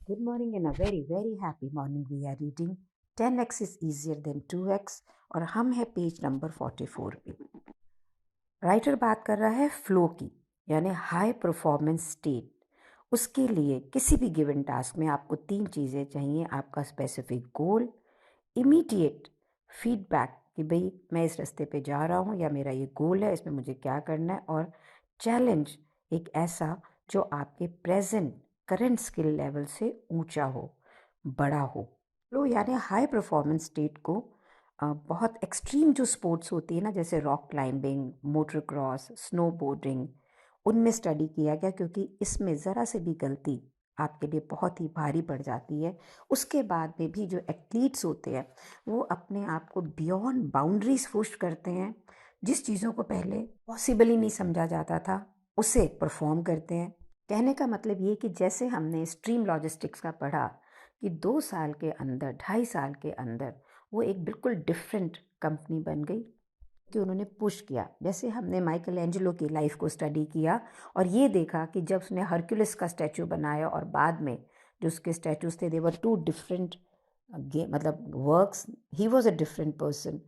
Good morning and a very very happy morning. We are reading 10x is easier than 2x और हम है page number 44 पे। Writer बात कर रहा है फ्लो की, यानी हाई परफॉर्मेंस स्टेट। उसके लिए किसी भी गिवन टास्क में आपको 3 चीज़ें चाहिए। आपका स्पेसिफिक गोल, इमीडिएट फीडबैक कि भाई मैं इस रास्ते पे जा रहा हूँ या मेरा ये गोल है, इसमें मुझे क्या करना है, और चैलेंज एक ऐसा जो आपके प्रेजेंट करंट स्किल लेवल से ऊंचा हो, बड़ा हो। फ्लो यानी हाई परफॉर्मेंस स्टेट को बहुत एक्सट्रीम जो स्पोर्ट्स होती है ना, जैसे rock climbing, motor cross, snowboarding, उनमें स्टडी किया गया, क्योंकि इसमें ज़रा से भी गलती आपके लिए बहुत ही भारी पड़ जाती है। उसके बाद में भी जो एथलीट्स होते हैं वो अपने आप को बियॉन्ड बाउंड्रीज पुश करते हैं। जिस चीज़ों को पहले पॉसिबल ही नहीं समझा जाता था उसे परफॉर्म करते हैं। कहने का मतलब ये कि जैसे हमने स्ट्रीम लॉजिस्टिक्स का पढ़ा कि 2 साल के अंदर, 2.5 साल के अंदर वो एक बिल्कुल डिफरेंट कंपनी बन गई कि उन्होंने पुश किया। जैसे हमने माइकल एंजेलो की लाइफ को स्टडी किया और ये देखा कि जब उसने हरक्यूलिस का स्टैचू बनाया और बाद में जो उसके स्टैचूज थे, दे वर 2 डिफरेंट मतलब works, he was a different person.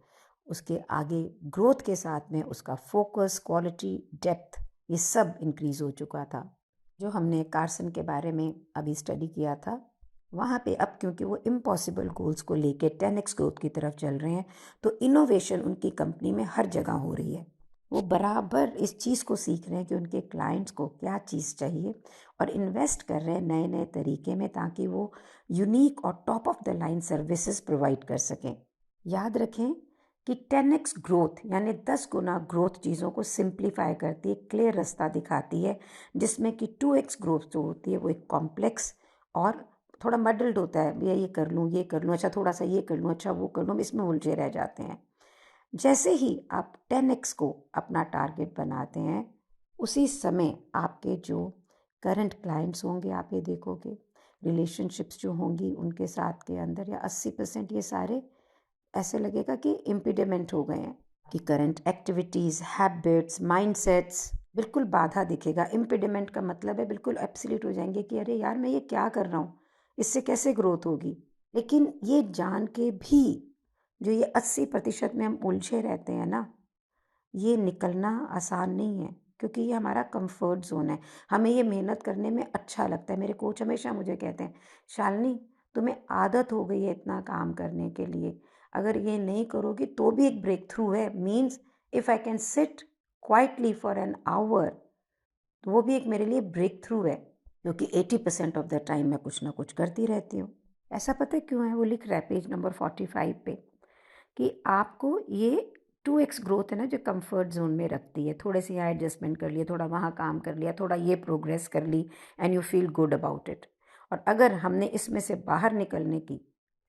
उसके आगे ग्रोथ के साथ में उसका फोकस, क्वालिटी, डेप्थ, ये सब इंक्रीज हो चुका था। जो हमने कार्सन के बारे में अभी स्टडी किया था, वहाँ पे अब क्योंकि वो इम्पॉसिबल गोल्स को लेके 10x ग्रोथ की तरफ चल रहे हैं, तो इनोवेशन उनकी कंपनी में हर जगह हो रही है। वो बराबर इस चीज़ को सीख रहे हैं कि उनके क्लाइंट्स को क्या चीज़ चाहिए और इन्वेस्ट कर रहे हैं नए नए तरीके में, ताकि वो यूनिक और top of the line services provide कर सकें। याद रखें कि 10x ग्रोथ यानी 10 गुना ग्रोथ चीज़ों को सिंप्लीफाई करती है, क्लियर रास्ता दिखाती है, जिसमें कि 2x ग्रोथ जो होती है वो एक कॉम्प्लेक्स और थोड़ा मडल्ड होता है। भैया ये कर लूँ, ये कर लूँ, अच्छा थोड़ा सा ये कर लूँ, अच्छा वो कर लूँ, इसमें उलझे रह जाते हैं। जैसे ही आप 10x को अपना टारगेट बनाते हैं, उसी समय आपके जो करंट क्लाइंट्स होंगे, आप ये देखोगे रिलेशनशिप्स जो होंगी उनके साथ के अंदर, या 80% ये सारे ऐसे लगेगा कि इम्पीडिमेंट हो गए हैं, कि करंट एक्टिविटीज़, हैबिट्स, माइंडसेट्स बिल्कुल बाधा दिखेगा। इम्पीडिमेंट का मतलब है बिल्कुल एब्सोल्यूट हो जाएंगे कि अरे यार मैं ये क्या कर रहा हूँ, इससे कैसे ग्रोथ होगी। लेकिन ये जान के भी जो ये 80% में हम उलझे रहते हैं ना, ये निकलना आसान नहीं है, क्योंकि ये हमारा कंफर्ट जोन है। हमें ये मेहनत करने में अच्छा लगता है। मेरे कोच हमेशा मुझे कहते हैं, शालिनी तुम्हें आदत हो गई है इतना काम करने के लिए, अगर ये नहीं करोगी तो भी एक ब्रेक थ्रू है। Means if I can sit quietly for an hour, तो वो भी एक मेरे लिए ब्रेक थ्रू है, क्योंकि 80% ऑफ द टाइम मैं कुछ ना कुछ करती रहती हूँ। ऐसा पता है क्यों है? वो लिख रहा है पेज नंबर 45 पे कि आपको ये 2x ग्रोथ है ना, जो कंफर्ट जोन में रखती है। थोड़े से यहाँ एडजस्टमेंट कर लिया, थोड़ा वहाँ काम कर लिया, थोड़ा ये प्रोग्रेस कर ली, and you feel good about it. और अगर हमने इसमें से बाहर निकलने की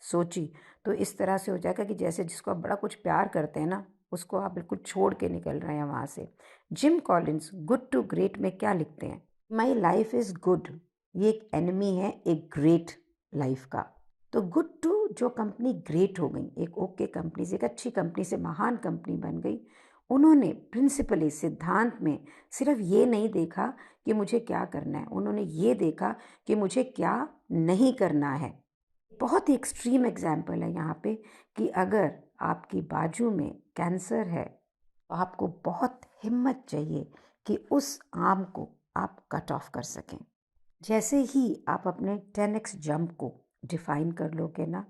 सोची तो इस तरह से हो जाएगा कि जैसे जिसको आप बड़ा कुछ प्यार करते हैं ना, उसको आप बिल्कुल छोड़ के निकल रहे हैं वहाँ से। Jim Collins good to great में क्या लिखते हैं? माई लाइफ इज़ गुड, ये एक एनिमी है एक ग्रेट लाइफ का। तो गुड टू जो कंपनी ग्रेट हो गई, एक ओके कंपनी से, एक अच्छी कंपनी से महान कंपनी बन गई, उन्होंने प्रिंसिपली, सिद्धांत में सिर्फ ये नहीं देखा कि मुझे क्या करना है, उन्होंने ये देखा कि मुझे क्या नहीं करना है। बहुत ही एक्सट्रीम एग्जाम्पल है यहाँ पे कि अगर आपकी बाजू में कैंसर है तो आपको बहुत हिम्मत चाहिए कि उस आर्म को आप कट ऑफ कर सकें। जैसे ही आप अपने 10x जंप को डिफाइन कर लोगे ना,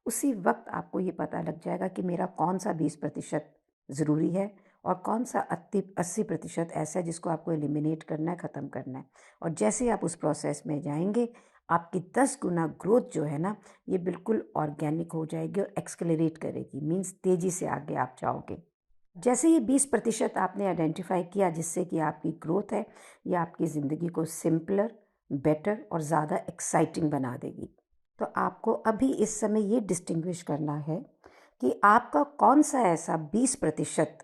उसी वक्त आपको ये पता लग जाएगा कि मेरा कौन सा 20% ज़रूरी है और कौन सा 80% ऐसा है जिसको आपको एलिमिनेट करना है, ख़त्म करना है। और जैसे आप उस प्रोसेस में जाएंगे, आपकी 10 गुना ग्रोथ जो है ना, ये बिल्कुल ऑर्गेनिक हो जाएगी और एक्सकेलरेट करेगी। मीन्स तेज़ी से आगे आप जाओगे। जैसे ये 20% आपने आइडेंटिफाई किया जिससे कि आपकी ग्रोथ है, ये आपकी ज़िंदगी को सिंपलर, बेटर और ज़्यादा एक्साइटिंग बना देगी। तो आपको अभी इस समय ये डिस्टिंग्विश करना है कि आपका कौन सा ऐसा 20%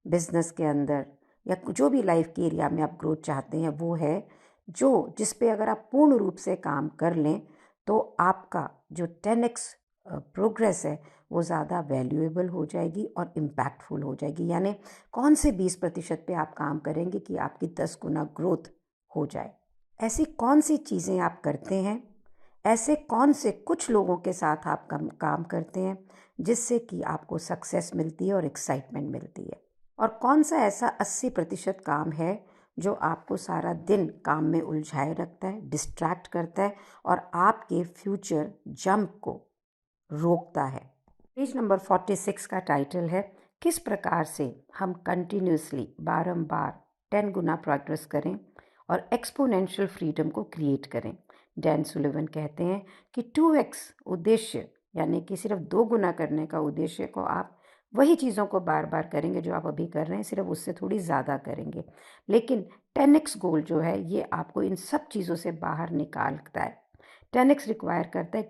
बिजनेस के अंदर या जो भी लाइफ के एरिया में आप ग्रोथ चाहते हैं वो है, जो जिस पे अगर आप पूर्ण रूप से काम कर लें तो आपका जो 10x प्रोग्रेस है वो ज़्यादा वैल्यूएबल हो जाएगी और इम्पैक्टफुल हो जाएगी। यानी कौन से 20% पे आप काम करेंगे कि आपकी 10 गुना ग्रोथ हो जाए। ऐसी कौन सी चीज़ें आप करते हैं ऐसे कौन से कुछ लोगों के साथ आप काम करते हैं जिससे कि आपको सक्सेस मिलती है और एक्साइटमेंट मिलती है, और कौन सा ऐसा 80% काम है जो आपको सारा दिन काम में उलझाए रखता है, डिस्ट्रैक्ट करता है और आपके फ्यूचर जंप को रोकता है। पेज नंबर 46 का टाइटल है, किस प्रकार से हम कंटिन्यूसली बारंबार 10 गुना प्रोग्रेस करें और एक्सपोनेंशियल फ्रीडम को क्रिएट करें। डैन सुलिवन कहते हैं कि 2x उद्देश्य, यानी कि सिर्फ 2 गुना करने का उद्देश्य को आप वही चीज़ों को बार बार करेंगे जो आप अभी कर रहे हैं, सिर्फ उससे थोड़ी ज़्यादा करेंगे। लेकिन 10x गोल जो है ये आपको इन सब चीज़ों से बाहर निकालता है। 10x रिक्वायर करता है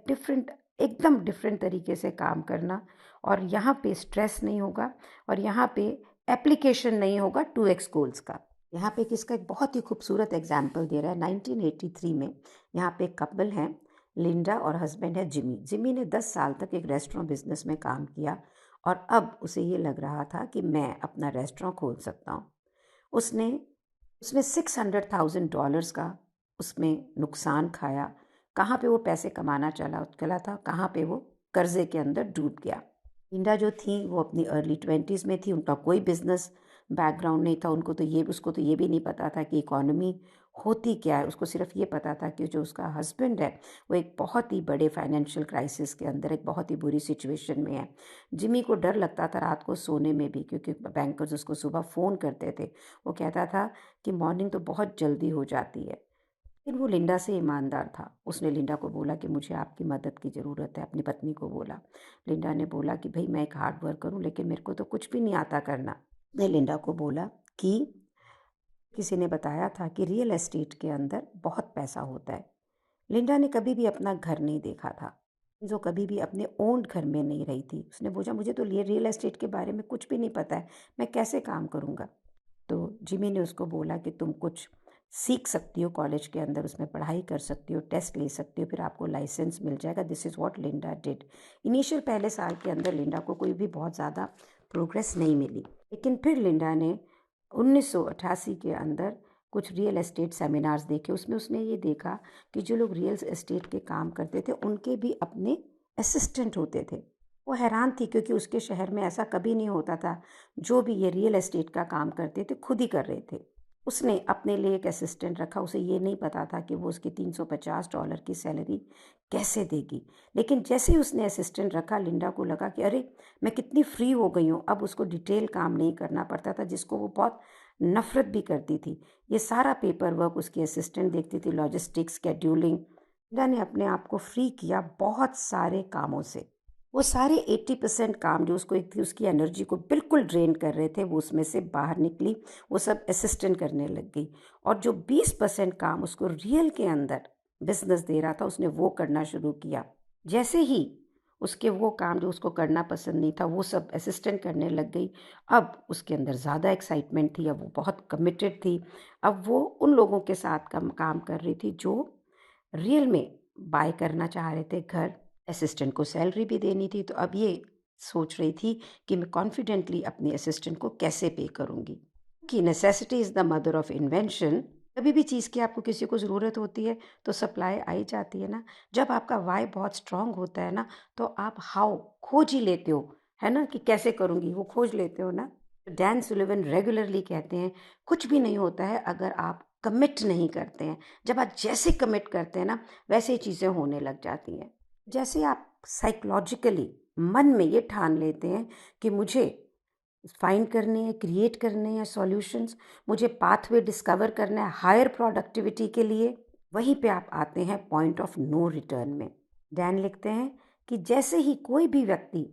एकदम डिफरेंट तरीके से काम करना, और यहाँ पे स्ट्रेस नहीं होगा और यहाँ पे एप्लीकेशन नहीं होगा 2x गोल्स का। यहाँ पे किसका एक बहुत ही खूबसूरत एग्जाम्पल दे रहा है। 1983 में यहाँ पे एक कपल हैं, लिंडा और हस्बैंड है जिमी। जिमी ने 10 साल तक एक रेस्टोरेंट बिजनेस में काम किया और अब उसे ये लग रहा था कि मैं अपना रेस्टोरेंट खोल सकता हूँ। उसने उसने $600,000 का उसमें नुकसान खाया। कहाँ पे वो पैसे कमाना चला था, कहाँ पे वो कर्जे के अंदर डूब गया। लिंडा जो थी वो अपनी अर्ली 20s में थी, उनका कोई बिजनेस बैकग्राउंड नहीं था। उसको तो ये भी नहीं पता था कि इकोनॉमी होती क्या है। उसको सिर्फ ये पता था कि जो उसका हस्बैंड है वो एक बहुत ही बड़े फाइनेंशियल क्राइसिस के अंदर, एक बहुत ही बुरी सिचुएशन में है। जिमी को डर लगता था रात को सोने में भी, क्योंकि बैंकर्स उसको सुबह फ़ोन करते थे। वो कहता था कि मॉर्निंग तो बहुत जल्दी हो जाती है। लेकिन वो लिंडा से ईमानदार था। उसने लिंडा को बोला कि मुझे आपकी मदद की ज़रूरत है, अपनी पत्नी को बोला। लिंडा ने बोला कि भाई मैं एक हार्ड वर्कर हूँ लेकिन मेरे को तो कुछ भी नहीं आता करना। ने लिंडा को बोला कि किसी ने बताया था कि रियल एस्टेट के अंदर बहुत पैसा होता है। लिंडा ने कभी भी अपना घर नहीं देखा था, जो कभी भी अपने ओन्ड घर में नहीं रही थी। उसने पूछा, मुझे तो ये रियल एस्टेट के बारे में कुछ भी नहीं पता है, मैं कैसे काम करूँगा। तो जिमी ने उसको बोला कि तुम कुछ सीख सकती हो कॉलेज के अंदर, उसमें पढ़ाई कर सकती हो, टेस्ट ले सकती हो, फिर आपको लाइसेंस मिल जाएगा। This is what Linda did. Initial पहले साल के अंदर लिंडा को कोई भी बहुत ज़्यादा प्रोग्रेस नहीं मिली, लेकिन फिर लिंडा ने 1988 के अंदर कुछ रियल एस्टेट सेमिनार्स देखे। उसमें उसने ये देखा कि जो लोग रियल एस्टेट के काम करते थे उनके भी अपने असिस्टेंट होते थे। वो हैरान थी क्योंकि उसके शहर में ऐसा कभी नहीं होता था। जो भी ये रियल एस्टेट का काम करते थे खुद ही कर रहे थे। उसने अपने लिए एक असिस्टेंट रखा। उसे ये नहीं पता था कि वो उसकी $350 की सैलरी कैसे देगी। लेकिन जैसे ही उसने असिस्टेंट रखा, लिंडा को लगा कि अरे मैं कितनी फ्री हो गई हूँ। अब उसको डिटेल काम नहीं करना पड़ता था, जिसको वो बहुत नफरत भी करती थी। ये सारा पेपर वर्क उसकी असिस्टेंट देखती थी, लॉजिस्टिक्स, शेड्यूलिंग। लिंडा ने अपने आप को फ्री किया बहुत सारे कामों से। वो सारे 80% काम जो उसको एक थी उसकी एनर्जी को बिल्कुल ड्रेन कर रहे थे, वो उसमें से बाहर निकली। वो सब असिस्टेंट करने लग गई, और जो 20% काम उसको रियल के अंदर बिजनेस दे रहा था उसने वो करना शुरू किया। जैसे ही उसके वो काम जो उसको करना पसंद नहीं था वो सब असिस्टेंट करने लग गई। अब उसके अंदर ज़्यादा एक्साइटमेंट थी, अब वो बहुत कमिटेड थी। अब वो उन लोगों के साथ काम कर रही थी जो रियल में बाय करना चाह रहे थे घर। असिस्टेंट को सैलरी भी देनी थी, तो अब ये सोच रही थी कि मैं कॉन्फिडेंटली अपनी असिस्टेंट को कैसे पे करूँगी। कि necessity is the mother of invention. कभी भी चीज़ की आपको किसी को ज़रूरत होती है तो सप्लाई आई जाती है ना। जब आपका वाई बहुत स्ट्रांग होता है ना तो आप हाउ खोज ही लेते हो, है ना, कि कैसे करूँगी वो खोज लेते हो ना। डैन सुलिवन रेगुलरली कहते हैं कुछ भी नहीं होता है अगर आप कमिट नहीं करते हैं। जब आप जैसे कमिट करते हैं ना वैसे ही चीज़ें होने लग जाती हैं। जैसे आप साइकोलॉजिकली मन में ये ठान लेते हैं कि मुझे फाइंड करने हैं, क्रिएट करने हैं सॉल्यूशंस, मुझे पाथवे डिस्कवर करना है हायर प्रोडक्टिविटी के लिए, वहीं पे आप आते हैं पॉइंट ऑफ नो रिटर्न में। डैन लिखते हैं कि जैसे ही कोई भी व्यक्ति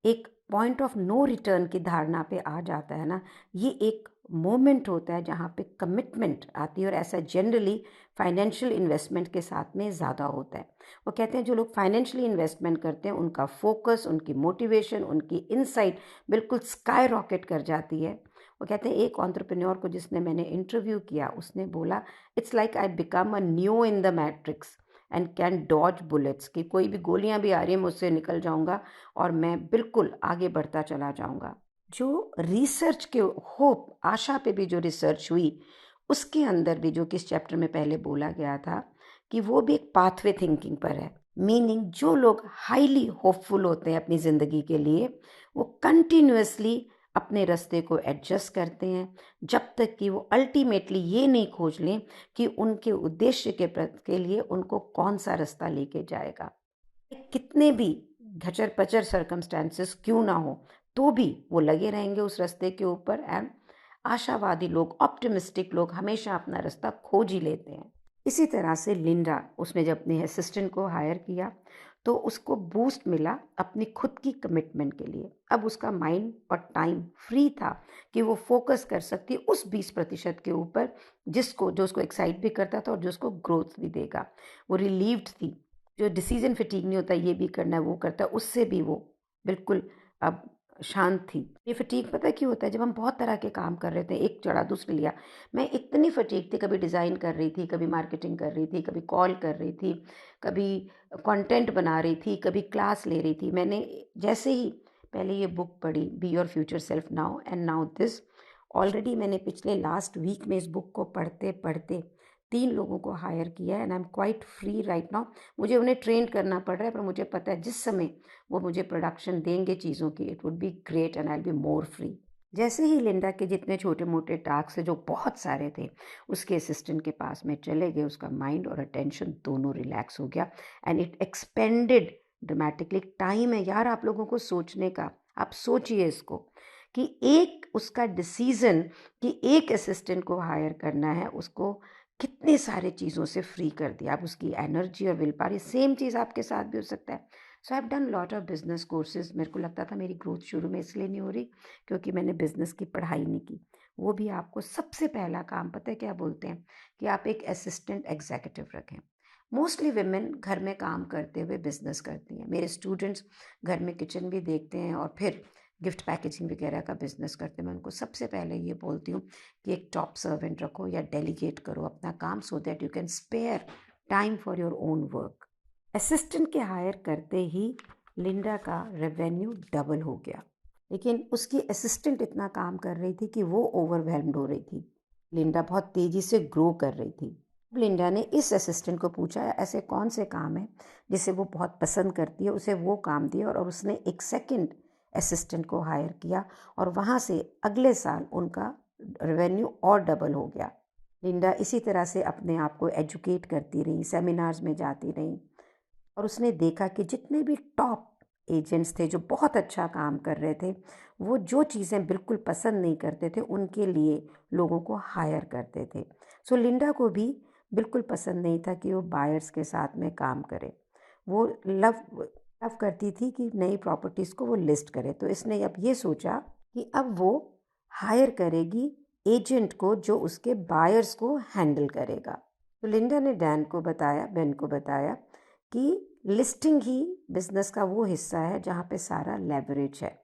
एक पॉइंट ऑफ नो रिटर्न की धारणा पे आ जाता है ना, ये एक मोमेंट होता है जहाँ पे कमिटमेंट आती है, और ऐसा जनरली फाइनेंशियल इन्वेस्टमेंट के साथ में ज़्यादा होता है। वो कहते हैं जो लोग फाइनेंशियली इन्वेस्टमेंट करते हैं उनका फोकस, उनकी मोटिवेशन, उनकी इनसाइट बिल्कुल स्काई रॉकेट कर जाती है। वो कहते हैं एक एंटरप्रेन्योर को जिसने मैंने इंटरव्यू किया उसने बोला, it's like I become a Neo in the Matrix and can dodge bullets, कि कोई भी गोलियां भी आ रही हैं मुझसे निकल जाऊंगा और मैं बिल्कुल आगे बढ़ता चला जाऊंगा। जो रिसर्च के होप आशा पे भी जो रिसर्च हुई उसके अंदर भी जो कि इस चैप्टर में पहले बोला गया था कि वो भी एक पाथवे थिंकिंग पर है। मीनिंग जो लोग हाईली होपफुल होते हैं अपनी ज़िंदगी के लिए, वो कंटिन्यूअसली अपने रास्ते को एडजस्ट करते हैं जब तक कि वो अल्टीमेटली ये नहीं खोज लें कि उनके उद्देश्य के लिए उनको कौन सा रास्ता लेके जाएगा। कितने भी घचर पचर सर्कमस्टेंसेस क्यों ना हो, तो भी वो लगे रहेंगे उस रास्ते के ऊपर। एंड आशावादी लोग, ऑप्टिमिस्टिक लोग हमेशा अपना रास्ता खोज ही लेते हैं। इसी तरह से लिंडा, उसने जब अपने असिस्टेंट को हायर किया तो उसको बूस्ट मिला अपनी खुद की कमिटमेंट के लिए। अब उसका माइंड और टाइम फ्री था कि वो फोकस कर सकती उस 20% के ऊपर जो उसको एक्साइट भी करता था और जो उसको ग्रोथ भी देगा। वो रिलीव्ड थी। जो डिसीजन फटीग नहीं होता, ये भी करना है वो करता है, उससे भी वो बिल्कुल अब शांत थी। ये फटीग पता है क्यों होता है? जब हम बहुत तरह के काम कर रहे थे, एक चढ़ा दूसरे लिया, मैं इतनी फटीग थी, कभी डिज़ाइन कर रही थी, कभी मार्केटिंग कर रही थी, कभी कॉल कर रही थी, कभी कंटेंट बना रही थी, कभी क्लास ले रही थी। मैंने जैसे ही पहले ये बुक पढ़ी, be your future self now and now this, already मैंने पिछले लास्ट वीक में इस बुक को पढ़ते पढ़ते 3 लोगों को हायर किया है and I am quite free right now. मुझे उन्हें ट्रेन करना पड़ रहा है, पर मुझे पता है जिस समय वो मुझे प्रोडक्शन देंगे चीज़ों की, it would be great and I will be more free. जैसे ही लिंडा के जितने छोटे मोटे टास्क जो बहुत सारे थे उसके असिस्टेंट के पास में चले गए, उसका माइंड और अटेंशन दोनों रिलैक्स हो गया and it expanded dramatically. Time है यार आप लोगों को सोचने का। आप सोचिए इसको कि एक उसका डिसीजन कि एक असिस्टेंट को हायर करना है, उसको कितने सारे चीज़ों से फ्री कर दिया। आप उसकी एनर्जी और विल पावर, सेम चीज़ आपके साथ भी हो सकता है। So I have done lot of business courses. मेरे को लगता था मेरी ग्रोथ शुरू में इसलिए नहीं हो रही क्योंकि मैंने बिजनेस की पढ़ाई नहीं की। वो भी आपको सबसे पहला काम पता है क्या बोलते हैं? कि आप एक असिस्टेंट एग्जीक्यूटिव रखें। मोस्टली विमेन घर में काम करते हुए बिजनेस करती हैं। मेरे स्टूडेंट्स घर में किचन भी देखते हैं और फिर गिफ्ट पैकेजिंग वगैरह का बिजनेस करते हैं। मैं उनको सबसे पहले ये बोलती हूँ कि एक टॉप सर्वेंट रखो या डेलीगेट करो अपना काम, so that you can spare time for your own work. Assistant के हायर करते ही लिंडा का रेवेन्यू डबल हो गया, लेकिन उसकी असिस्टेंट इतना काम कर रही थी कि वो ओवरवेल्म्ड हो रही थी। लिंडा बहुत तेज़ी से ग्रो कर रही थी। लिंडा ने इस असिस्टेंट को पूछा ऐसे कौन से काम है जिसे वो बहुत पसंद करती है, उसे वो काम दिया और उसने एक सेकंड असिस्टेंट को हायर किया और वहाँ से अगले साल उनका रेवेन्यू और डबल हो गया। लिंडा इसी तरह से अपने आप को एजुकेट करती रही, सेमिनार्स में जाती रही और उसने देखा कि जितने भी टॉप एजेंट्स थे जो बहुत अच्छा काम कर रहे थे, वो जो चीज़ें बिल्कुल पसंद नहीं करते थे उनके लिए लोगों को हायर करते थे। सो लिंडा को भी बिल्कुल पसंद नहीं था कि वो बायर्स के साथ में काम करे। वो लव लव करती थी कि नई प्रॉपर्टीज़ को वो लिस्ट करे। तो इसने अब ये सोचा कि अब वो हायर करेगी एजेंट को जो उसके बायर्स को हैंडल करेगा। तो लिंडा ने बेन को बताया कि लिस्टिंग ही बिजनेस का वो हिस्सा है जहाँ पे सारा लेवरेज है।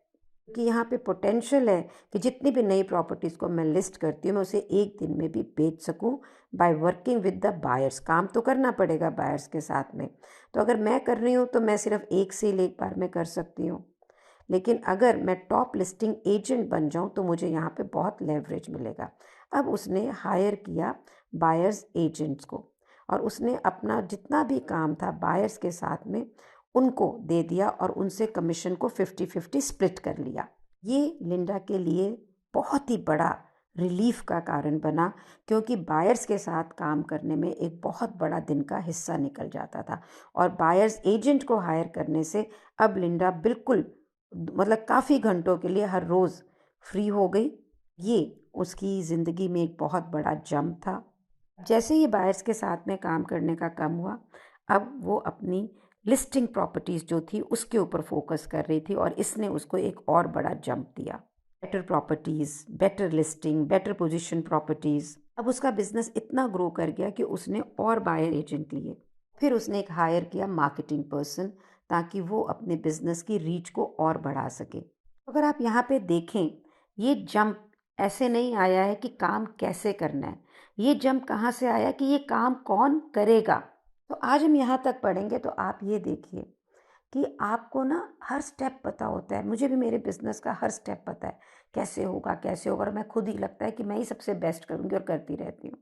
कि यहाँ पे पोटेंशियल है कि जितनी भी नई प्रॉपर्टीज़ को मैं लिस्ट करती हूँ मैं उसे एक दिन में भी बेच सकूँ by working with the buyers. काम तो करना पड़ेगा बायर्स के साथ में। तो अगर मैं कर रही हूँ तो मैं सिर्फ एक सेल एक बार में कर सकती हूँ, लेकिन अगर मैं टॉप लिस्टिंग एजेंट बन जाऊँ तो मुझे यहाँ पे बहुत लेवरेज मिलेगा। अब उसने हायर किया बायर्स एजेंट्स को और उसने अपना जितना भी काम था बायर्स के साथ में उनको दे दिया और उनसे कमीशन को 50-50 स्प्लिट कर लिया। ये लिंडा के लिए बहुत ही बड़ा रिलीफ का कारण बना क्योंकि बायर्स के साथ काम करने में एक बहुत बड़ा दिन का हिस्सा निकल जाता था और बायर्स एजेंट को हायर करने से अब लिंडा बिल्कुल मतलब काफ़ी घंटों के लिए हर रोज़ फ्री हो गई। ये उसकी ज़िंदगी में एक बहुत बड़ा जंप था। जैसे ही बायर्स के साथ में काम करने का कम हुआ, अब वो अपनी लिस्टिंग प्रॉपर्टीज़ जो थी उसके ऊपर फोकस कर रही थी और इसने उसको एक और बड़ा जंप दिया। Better properties, better listing, better position properties. अब उसका बिजनेस इतना ग्रो कर गया कि उसने और बायर एजेंट लिए। फिर उसने एक हायर किया मार्केटिंग पर्सन ताकि वो अपने बिजनेस की रीच को और बढ़ा सके। अगर आप यहाँ पे देखें, ये जंप ऐसे नहीं आया है कि काम कैसे करना है, ये जंप कहाँ से आया कि ये काम कौन करेगा। तो आज हम यहाँ तक पढ़ेंगे तो आप ये देखिए कि आपको ना हर स्टेप पता होता है। मुझे भी मेरे बिजनेस का हर स्टेप पता है कैसे होगा कैसे होगा, और मैं खुद ही लगता है कि मैं ही सबसे बेस्ट करूँगी और करती रहती हूँ।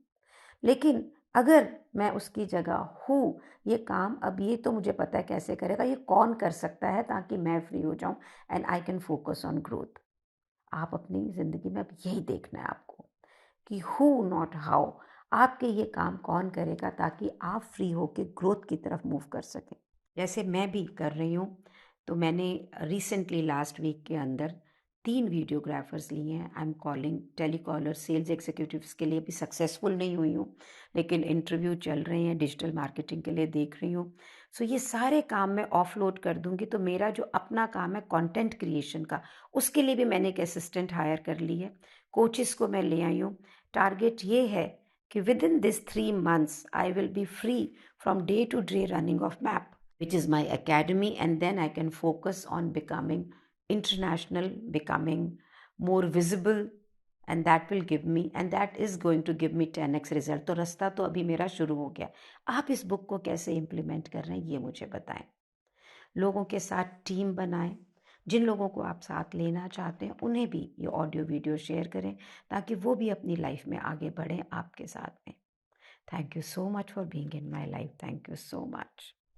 लेकिन अगर मैं उसकी जगह हूँ, ये काम अब ये तो मुझे पता है कैसे करेगा, ये कौन कर सकता है ताकि मैं फ्री हो जाऊँ and I can focus on growth. आप अपनी ज़िंदगी में अब यही देखना है आपको कि हु नॉट हाउ, आपके ये काम कौन करेगा ताकि आप फ्री होके ग्रोथ की तरफ मूव कर सकें। जैसे मैं भी कर रही हूँ, तो मैंने रिसेंटली लास्ट वीक के अंदर 3 वीडियोग्राफर्स लिए हैं। I am calling telecaller sales executives के लिए भी सक्सेसफुल नहीं हुई हूँ, लेकिन इंटरव्यू चल रहे हैं, डिजिटल मार्केटिंग के लिए देख रही हूँ। सो ये सारे काम मैं ऑफलोड कर दूँगी, तो मेरा जो अपना काम है कंटेंट क्रिएशन का, उसके लिए भी मैंने एक असिस्टेंट हायर कर ली है। कोचेस को मैं ले आई हूँ। टारगेट ये है कि within this 3 months I will be free from day to day running of map, which is my academy, and then I can focus on becoming international, becoming more visible, and that will give me, and that is going to give me 10x result। तो रास्ता तो अभी मेरा शुरू हो गया। आप इस बुक को कैसे इम्प्लीमेंट कर रहे हैं ये मुझे बताएं। लोगों के साथ टीम बनाएं, जिन लोगों को आप साथ लेना चाहते हैं उन्हें भी ये ऑडियो वीडियो शेयर करें ताकि वो भी अपनी लाइफ में आगे बढ़ें आपके साथ में। Thank you so much for being in my life. Thank you so much.